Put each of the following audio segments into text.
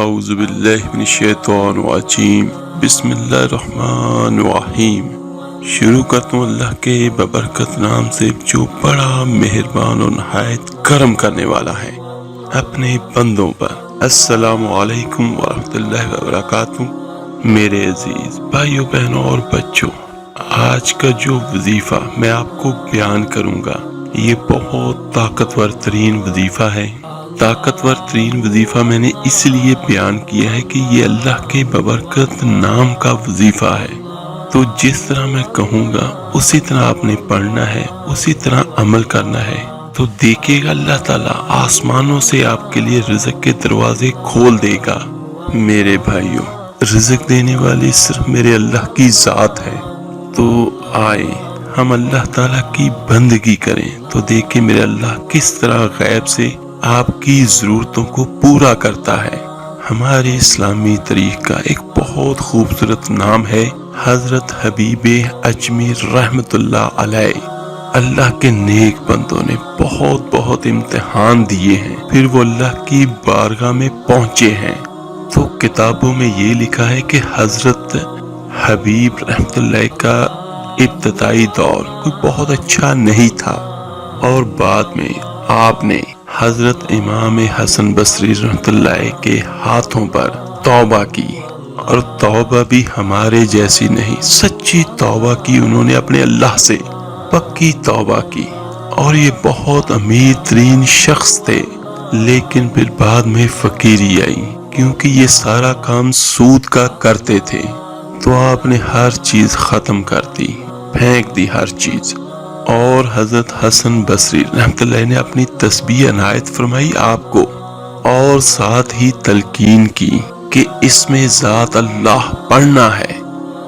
اعوذ باللہ من الشیطان الرجیم بسم اللہ الرحمن الرحیم۔ شروع کرتا ہوں اللہ کے ببرکت نام سے جو بڑا مہربان اور نہایت کرم کرنے والا ہے اپنے بندوں پر۔ السلام علیکم ورحمۃ اللہ وبرکاتہ۔ میرے عزیز بھائیوں بہنوں اور بچوں، آج کا جو وظیفہ میں آپ کو بیان کروں گا یہ بہت طاقتور ترین وظیفہ ہے۔ طاقتور ترین وظیفہ میں نے اس لیے بیان کیا ہے کہ یہ اللہ کے ببرکت نام کا وظیفہ ہے، تو جس طرح میں کہوں گا اسی طرح آپ نے پڑھنا ہے، اسی طرح عمل کرنا ہے، تو دیکھیے گا اللہ تعالیٰ آسمانوں سے آپ کے لیے رزق کے دروازے کھول دے گا۔ میرے بھائیوں، رزق دینے والی صرف میرے اللہ کی ذات ہے، تو آئے ہم اللہ تعالیٰ کی بندگی کریں تو دیکھیں میرے اللہ کس طرح غیب سے آپ کی ضرورتوں کو پورا کرتا ہے۔ ہمارے اسلامی تاریخ کا ایک بہت خوبصورت نام ہے حضرت حبیب اجمیر رحمت اللہ علیہ۔ اللہ کے نیک بندوں نے بہت امتحان دیے ہیں، پھر وہ اللہ کی بارگاہ میں پہنچے ہیں۔ تو کتابوں میں یہ لکھا ہے کہ حضرت حبیب رحمت اللہ کا ابتدائی دور کوئی بہت اچھا نہیں تھا، اور بعد میں آپ نے حضرت امام حسن بصری رحمت اللہ کے ہاتھوں پر توبہ کی، اور توبہ بھی ہمارے جیسی نہیں، سچی توبہ کی انہوں نے اپنے اللہ سے، پکی توبہ کی، اور یہ بہت امیر ترین شخص تھے، لیکن پھر بعد میں فقیری آئی کیونکہ یہ سارا کام سود کا کرتے تھے، تو آپ نے ہر چیز ختم کر دی، پھینک دی ہر چیز۔ اور حضرت حسن بصری رحمت اللہ نے اپنی تسبیح عنایت فرمائی آپ کو، اور ساتھ ہی تلقین کی کہ اس میں ذات اللہ پڑھنا ہے،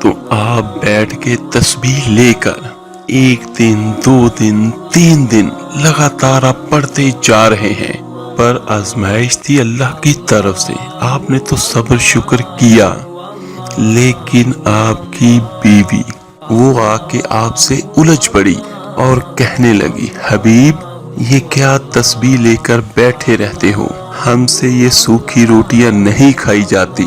تو آپ بیٹھ کے تسبیح لے کر 1 دن 2 دن 3 دن لگاتار آپ پڑھتے جا رہے ہیں، پر آزمائش تھی اللہ کی طرف سے، آپ نے تو صبر شکر کیا، لیکن آپ کی بیوی وہ آ کے آپ سے الجھ پڑی اور کہنے لگی، حبیب یہ کیا تسبیح لے کر بیٹھے رہتے ہو، ہم سے یہ سوکھی روٹیاں نہیں کھائی جاتی،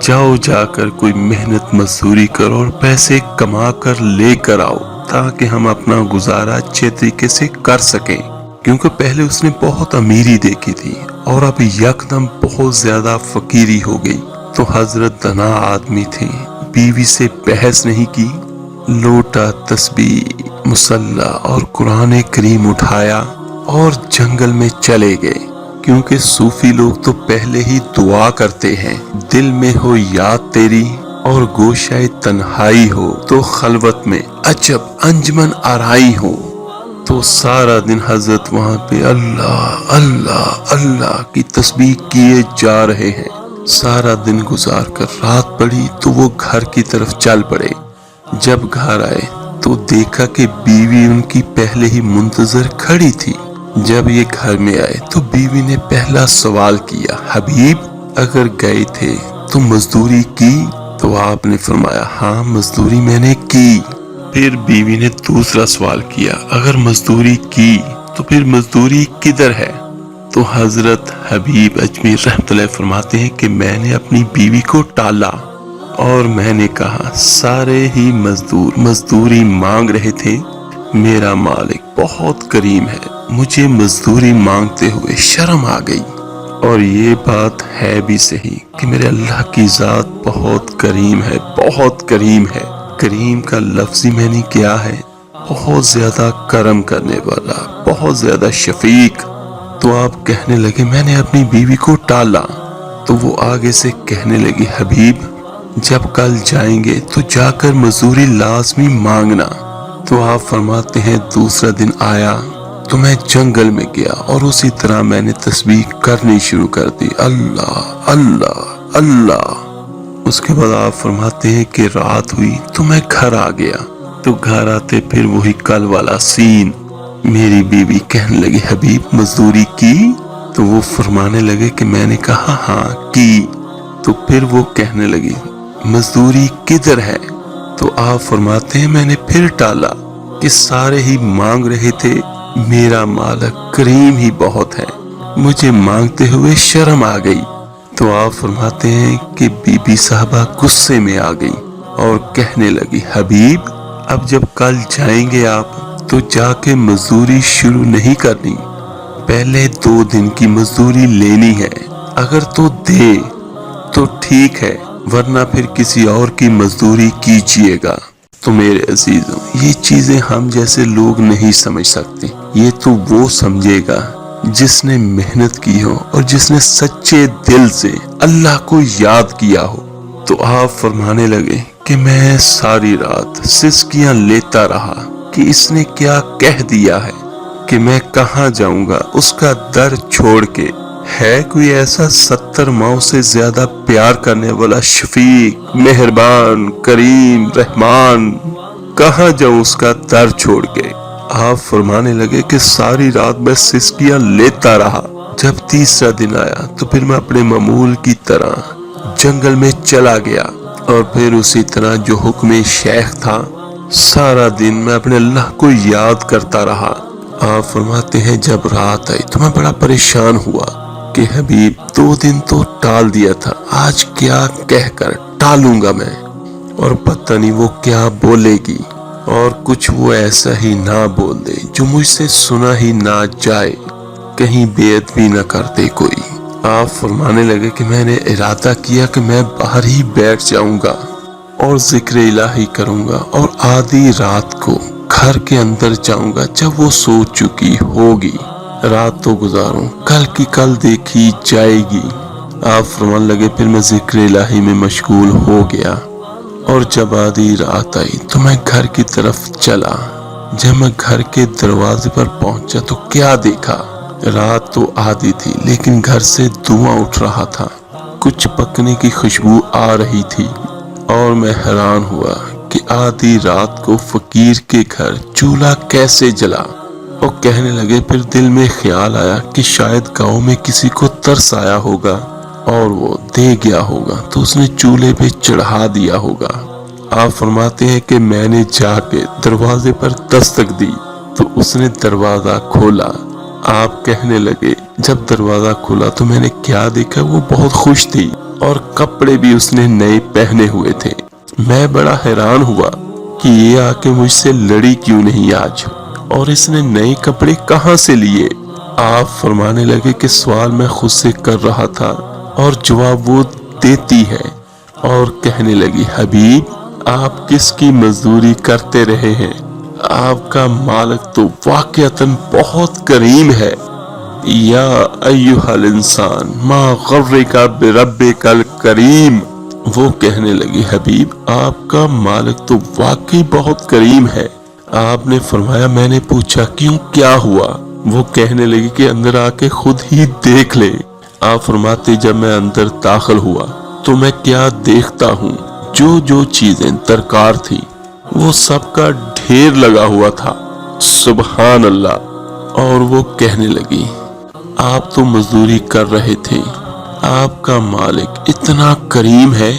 جاؤ جا کر کوئی محنت مزدوری کرو اور پیسے کما کر لے کر آؤ تاکہ ہم اپنا گزارا اچھے طریقے سے کر سکیں، کیونکہ پہلے اس نے بہت امیری دیکھی تھی اور اب یکدم بہت زیادہ فقیری ہو گئی۔ تو حضرت دنا آدمی تھے، بیوی سے بحث نہیں کی، لوٹا تسبیح مصلی اور قرآن کریم اٹھایا اور جنگل میں چلے گئے، کیونکہ صوفی لوگ تو پہلے ہی دعا کرتے ہیں، دل میں ہو یاد تیری اور گوشۂ تنہائی ہو تو خلوت میں عجب انجمن آرائی ہو۔ تو سارا دن حضرت وہاں پہ اللہ اللہ اللہ کی تسبیح کیے جا رہے ہیں، سارا دن گزار کر رات پڑی تو وہ گھر کی طرف چل پڑے۔ جب گھر آئے تو دیکھا کہ بیوی ان کی پہلے ہی منتظر کھڑی تھی۔ جب یہ گھر میں آئے تو بیوی نے پہلا سوال کیا، حبیب اگر گئے تھے تو مزدوری کی؟ تو آپ نے فرمایا ہاں مزدوری میں نے کی۔ پھر بیوی نے دوسرا سوال کیا، اگر مزدوری کی تو پھر مزدوری کدھر ہے؟ تو حضرت حبیب اجمیر رحمت اللہ فرماتے ہیں کہ میں نے اپنی بیوی کو ٹالا اور میں نے کہا سارے ہی مزدور مزدوری مانگ رہے تھے، میرا مالک بہت کریم ہے، مجھے مزدوری مانگتے ہوئے شرم آ گئی۔ اور یہ بات ہے بھی صحیح کہ میرے اللہ کی ذات بہت کریم ہے، بہت کریم ہے۔ کریم کا لفظی معنی کیا ہے؟ بہت زیادہ کرم کرنے والا، بہت زیادہ شفیق۔ تو آپ کہنے لگے میں نے اپنی بیوی کو ٹالا، تو وہ آگے سے کہنے لگی حبیب جب کل جائیں گے تو جا کر مزدوری لازمی مانگنا۔ تو آپ فرماتے ہیں دوسرا دن آیا تو میں جنگل میں گیا اور اسی طرح میں نے تسبیح کرنی شروع کر دی، اللہ اللہ اللہ۔ اس کے بعد آپ فرماتے ہیں کہ رات ہوئی تو میں گھر آ گیا، تو گھر آتے پھر وہی کل والا سین، میری بیوی کہنے لگی حبیب مزدوری کی؟ تو وہ فرمانے لگے کہ میں نے کہا ہاں کی۔ تو پھر وہ کہنے لگی مزدوری کدھر ہے؟ تو آپ فرماتے ہیں میں نے پھر ٹالا کہ سارے ہی مانگ رہے تھے، میرا مالک کریم ہی بہت ہے، مجھے مانگتے ہوئے شرم آ گئی۔ تو آپ فرماتے ہیں کہ بی بی صاحبہ غصے میں آ گئی اور کہنے لگی حبیب اب جب کل جائیں گے آپ تو جا کے مزدوری شروع نہیں کرنی، پہلے 2 دن کی مزدوری لینی ہے، اگر تو دے تو ٹھیک ہے ورنہ پھر کسی اور کی مزدوری کیجیے گا۔ تو میرے عزیزوں یہ چیزیں ہم جیسے لوگ نہیں سمجھ سکتے، یہ تو وہ سمجھے گا جس نے محنت کی ہو اور جس نے سچے دل سے اللہ کو یاد کیا ہو۔ تو آپ فرمانے لگے کہ میں ساری رات سسکیاں لیتا رہا کہ اس نے کیا کہہ دیا ہے کہ میں کہاں جاؤں گا اس کا در چھوڑ کے، ہے کوئی ایسا 70 ماؤں سے زیادہ پیار کرنے والا شفیق مہربان کریم رحمان، کہاں جاؤں اس کا در چھوڑ کے۔ آپ فرمانے لگے کہ ساری رات میں سسکیاں لیتا رہا، جب تیسرا دن آیا تو پھر میں اپنے معمول کی طرح جنگل میں چلا گیا اور پھر اسی طرح جو حکم شیخ تھا سارا دن میں اپنے اللہ کو یاد کرتا رہا۔ آپ فرماتے ہیں جب رات آئی تو میں بڑا پریشان ہوا کہ حبیب 2 دن تو ٹال دیا تھا، آج کیا کہہ کر ٹالوں گا میں، اور پتہ نہیں وہ کیا بولے گی، اور کچھ وہ ایسا ہی نہ بول دے جو مجھ سے سنا ہی نہ جائے، کہیں بے ادبی نہ کر دے کوئی۔ آپ فرمانے لگے کہ میں نے ارادہ کیا کہ میں باہر ہی بیٹھ جاؤں گا اور ذکر الہی کروں گا اور آدھی رات کو گھر کے اندر جاؤں گا جب وہ سو چکی ہوگی، رات تو گزاروں کل کی کل دیکھی جائے گی۔ آپ فرمان لگے پھر میں ذکر الہی میں مشغول ہو گیا، اور جب آدھی رات آئی تو میں گھر کی طرف چلا۔ جب میں گھر کے دروازے پر پہنچا تو کیا دیکھا، رات تو آدھی تھی لیکن گھر سے دھواں اٹھ رہا تھا، کچھ پکنے کی خوشبو آ رہی تھی، اور میں حیران ہوا کہ آدھی رات کو فقیر کے گھر چولہا کیسے جلا۔ اور کہنے لگے پھر دل میں خیال آیا کہ شاید گاؤں میں کسی کو ترس آیا ہوگا اور وہ دے گیا ہوگا تو اس نے چولہے پہ چڑھا دیا ہوگا۔ آپ فرماتے ہیں کہ میں نے جا کے دروازے پر دستک دی تو اس نے دروازہ کھولا۔ آپ کہنے لگے جب دروازہ کھولا تو میں نے کیا دیکھا، وہ بہت خوش تھی اور کپڑے بھی اس نے نئے پہنے ہوئے تھے۔ میں بڑا حیران ہوا کہ یہ آ کے مجھ سے لڑی کیوں نہیں آج، اور اس نے نئے کپڑے کہاں سے لیے۔ آپ فرمانے لگے کہ سوال میں خود سے کر رہا تھا اور جواب وہ دیتی ہے، اور کہنے لگی حبیب آپ کس کی مزدوری کرتے رہے ہیں، آپ کا مالک تو واقعتاً بہت کریم ہے۔ یا ایھا الانسان ما غرک بربک الکریم، وہ کہنے لگی حبیب آپ کا مالک تو واقعی بہت کریم ہے۔ آپ نے فرمایا میں نے پوچھا کیوں کیا ہوا، وہ کہنے لگی کہ اندر آ کے خود ہی دیکھ لے۔ آپ فرماتے جب میں اندر داخل ہوا تو میں کیا دیکھتا ہوں، جو چیزیں درکار تھی وہ سب کا ڈھیر لگا ہوا تھا، سبحان اللہ۔ اور وہ کہنے لگی آپ تو مزدوری کر رہے تھے، آپ کا مالک اتنا کریم ہے،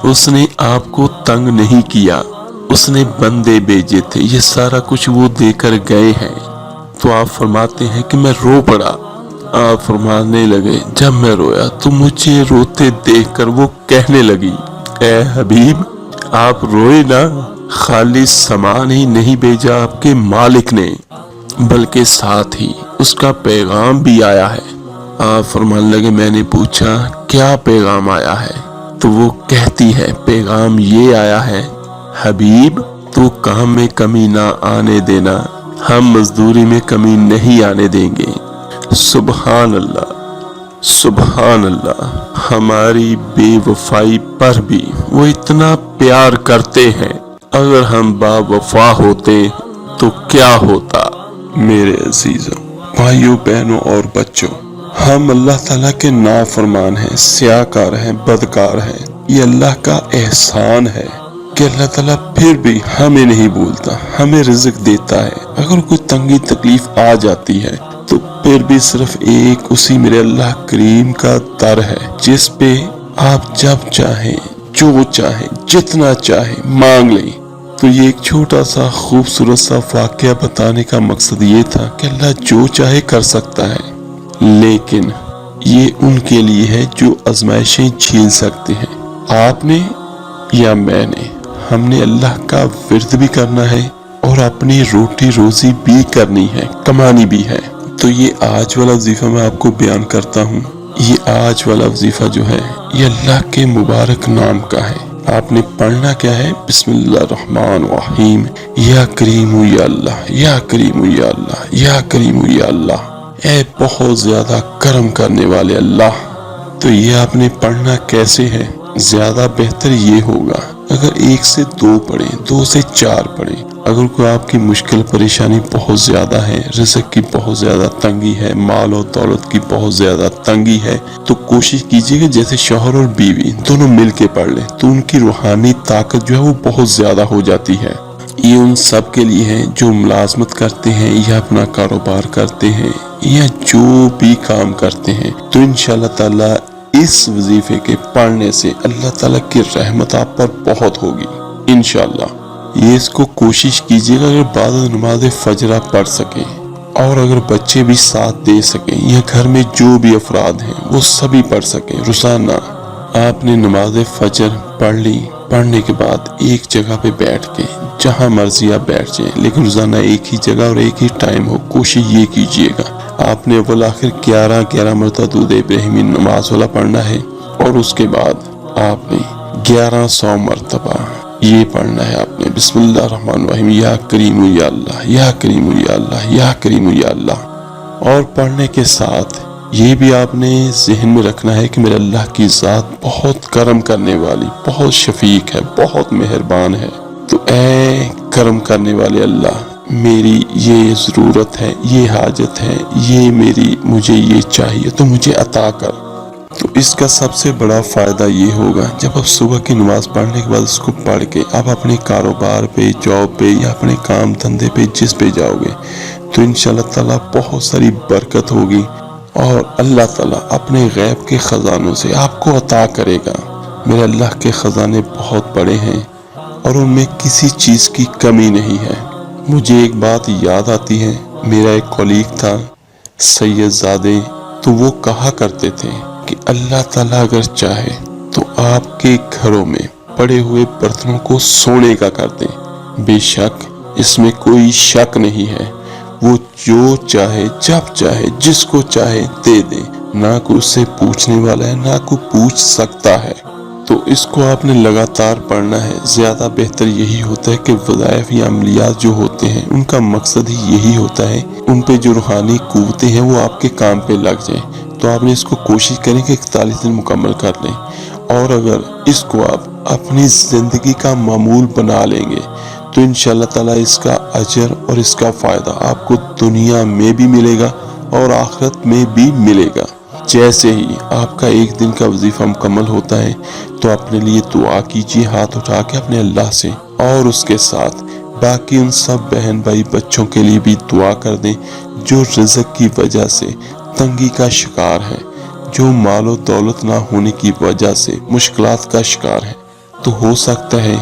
اس نے آپ کو تنگ نہیں کیا، اس نے بندے بھیجے تھے، یہ سارا کچھ وہ دے کر گئے ہیں۔ تو آپ فرماتے ہیں کہ میں رو پڑا۔ آپ فرمانے لگے جب میں رویا تو مجھے روتے دیکھ کر وہ کہنے لگی اے حبیب آپ روئے نا، خالی سامان ہی نہیں بھیجا آپ کے مالک نے بلکہ ساتھ ہی اس کا پیغام بھی آیا ہے۔ آپ فرمانے لگے میں نے پوچھا کیا پیغام آیا ہے، تو وہ کہتی ہے پیغام یہ آیا ہے حبیب تو کام میں کمی نہ آنے دینا، ہم مزدوری میں کمی نہیں آنے دیں گے۔ سبحان اللہ سبحان اللہ، ہماری بے وفائی پر بھی وہ اتنا پیار کرتے ہیں، اگر ہم با وفا ہوتے تو کیا ہوتا۔ میرے عزیزوں بھائیوں بہنوں اور بچوں، ہم اللہ تعالیٰ کے نافرمان ہیں، سیاہکار ہیں، بدکار ہیں، یہ اللہ کا احسان ہے کہ اللہ تعالیٰ پھر بھی ہمیں نہیں بھولتا، ہمیں رزق دیتا ہے۔ اگر کوئی تنگی تکلیف آ جاتی ہے تو پھر بھی صرف ایک اسی میرے اللہ کریم کا در ہے جس پہ آپ جب چاہیں جو چاہیں جتنا چاہیں مانگ لیں۔ تو یہ ایک چھوٹا سا خوبصورت سا واقعہ بتانے کا مقصد یہ تھا کہ اللہ جو چاہے کر سکتا ہے، لیکن یہ ان کے لیے ہے جو آزمائشیں جھیل سکتے ہیں۔ آپ نے یا میں نے، ہم نے اللہ کا ورد بھی کرنا ہے اور اپنی روٹی روزی بھی کرنی ہے، کمانی بھی ہے۔ تو یہ آج والا وظیفہ میں آپ کو بیان کرتا ہوں۔ یہ آج والا وظیفہ جو ہے یہ اللہ کے مبارک نام کا ہے۔ آپ نے پڑھنا کیا ہے؟ بسم اللہ الرحمن الرحیم، یا کریم یا اللہ، یا کریم یا اللہ، یا کریم یا اللہ، اے بہت زیادہ کرم کرنے والے اللہ۔ تو یہ آپ نے پڑھنا کیسے ہے؟ زیادہ بہتر یہ ہوگا اگر 1 سے 2 پڑھیں، 2 سے 4 پڑھیں۔ اگر کوئی آپ کی مشکل پریشانی بہت زیادہ ہے، رزق کی بہت زیادہ تنگی ہے، مال و دولت کی بہت زیادہ تنگی ہے، تو کوشش کیجیے کہ جیسے شوہر اور بیوی دونوں مل کے پڑھ لیں تو ان کی روحانی طاقت جو ہے وہ بہت زیادہ ہو جاتی ہے۔ یہ ان سب کے لیے ہے جو ملازمت کرتے ہیں یا اپنا کاروبار کرتے ہیں یا جو بھی کام کرتے ہیں، تو انشاءاللہ تعالی اس وظیفے کے پڑھنے سے اللہ تعالیٰ کی رحمت آپ پر بہت ہوگی انشاءاللہ۔ یہ اس کو کوشش کیجیے گا اگر بعد نماز فجر پڑھ سکیں اور اگر بچے بھی ساتھ دے سکیں یا گھر میں جو بھی افراد ہیں وہ سبھی پڑھ سکیں روزانہ۔ آپ نے نماز فجر پڑھ لی، پڑھنے کے بعد ایک جگہ پہ بیٹھ کے جہاں مرضی آپ بیٹھ جائیں، لیکن روزانہ ایک ہی جگہ اور ایک ہی ٹائم ہو۔ کوشش یہ کیجیے گا آپ نے اول آخر 11 مرتبہ درود ابراہیمی نماز والا پڑھنا ہے اور اس کے بعد آپ نے 1100 مرتبہ یہ پڑھنا ہے۔ آپ نے بسم اللہ الرحمن الرحیم، یا کریم یا اللہ، یا کریم یا اللہ، یا کریم یا اللہ۔ اور پڑھنے کے ساتھ یہ بھی آپ نے ذہن میں رکھنا ہے کہ میرے اللہ کی ذات بہت کرم کرنے والی، بہت شفیق ہے، بہت مہربان ہے۔ تو اے کرم کرنے والے اللہ، میری یہ ضرورت ہے، یہ حاجت ہے، یہ مجھے یہ چاہیے تو مجھے عطا کر۔ تو اس کا سب سے بڑا فائدہ یہ ہوگا جب آپ صبح کی نماز پڑھنے کے بعد اس کو پڑھ کے آپ اپنے کاروبار پہ، جاب پہ یا اپنے کام دھندے پہ جس پہ جاؤ گے تو انشاءاللہ تعالیٰ بہت ساری برکت ہوگی اور اللہ تعالیٰ اپنے غیب کے خزانوں سے آپ کو عطا کرے گا۔ میرے اللہ کے خزانے بہت بڑے ہیں اور ان میں کسی چیز کی کمی نہیں ہے۔ مجھے ایک بات یاد آتی ہے، میرا ایک کولیگ تھا سید زادے، تو وہ کہا کرتے تھے کہ اللہ تعالیٰ اگر چاہے تو آپ کے گھروں میں پڑے ہوئے برتنوں کو سونے کا کر دیں۔ بے شک اس میں کوئی شک نہیں ہے، وہ جو چاہے جب چاہے جس کو چاہے دے دے، نہ کوئی اس سے پوچھنے والا ہے نہ کوئی پوچھ سکتا ہے۔ تو اس کو آپ نے لگاتار پڑھنا ہے۔ زیادہ بہتر یہی ہوتا ہے کہ وظائف یا عملیات جو ہوتے ہیں ان کا مقصد ہی یہی ہوتا ہے ان پہ جو روحانی قوتیں ہیں وہ آپ کے کام پہ لگ جائیں۔ تو آپ نے اس کو کوشش کریں کہ 41 دن مکمل کر لیں، اور اگر اس کو آپ اپنی زندگی کا معمول بنا لیں گے تو انشاءاللہ تعالیٰ اس کا اجر اور اس کا فائدہ آپ کو دنیا میں بھی ملے گا اور آخرت میں بھی ملے گا۔ جیسے ہی آپ کا ایک دن کا وظیفہ مکمل ہوتا ہے تو اپنے لیے دعا کیجیے ہاتھ اٹھا کے اپنے اللہ سے، اور اس کے ساتھ باقی ان سب بہن بھائی بچوں کے لیے بھی دعا کر دیں جو رزق کی وجہ سے تنگی کا شکار ہے، جو مال و دولت نہ ہونے کی وجہ سے مشکلات کا شکار ہے۔ تو ہو سکتا ہے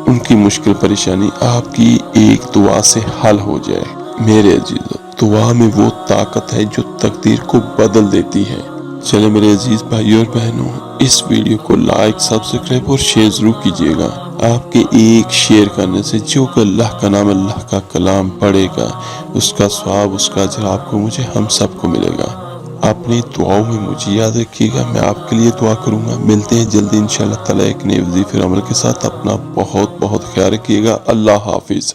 ان کی مشکل پریشانی آپ کی ایک دعا سے حل ہو جائے۔ میرے عزیزو، دعا میں وہ طاقت ہے جو تقدیر کو بدل دیتی ہے۔ چلے میرے عزیز بھائیوں اور بہنوں، اس ویڈیو کو لائک، سبسکرائب اور شیئر ضرور کیجیے گا۔ آپ کے ایک شیئر کرنے سے جو کہ اللہ کا نام، اللہ کا کلام پڑھے گا، اس کا ثواب، اس کا اجر آپ کو، مجھے، ہم سب کو ملے گا۔ اپنی دعاؤں میں مجھے یاد رکھیے گا، میں آپ کے لیے دعا کروں گا۔ ملتے ہیں جلدی انشاءاللہ تعالیٰ ایک نئے وظیفے عمل کے ساتھ۔ اپنا بہت بہت خیال رکھیے گا۔ اللہ حافظ۔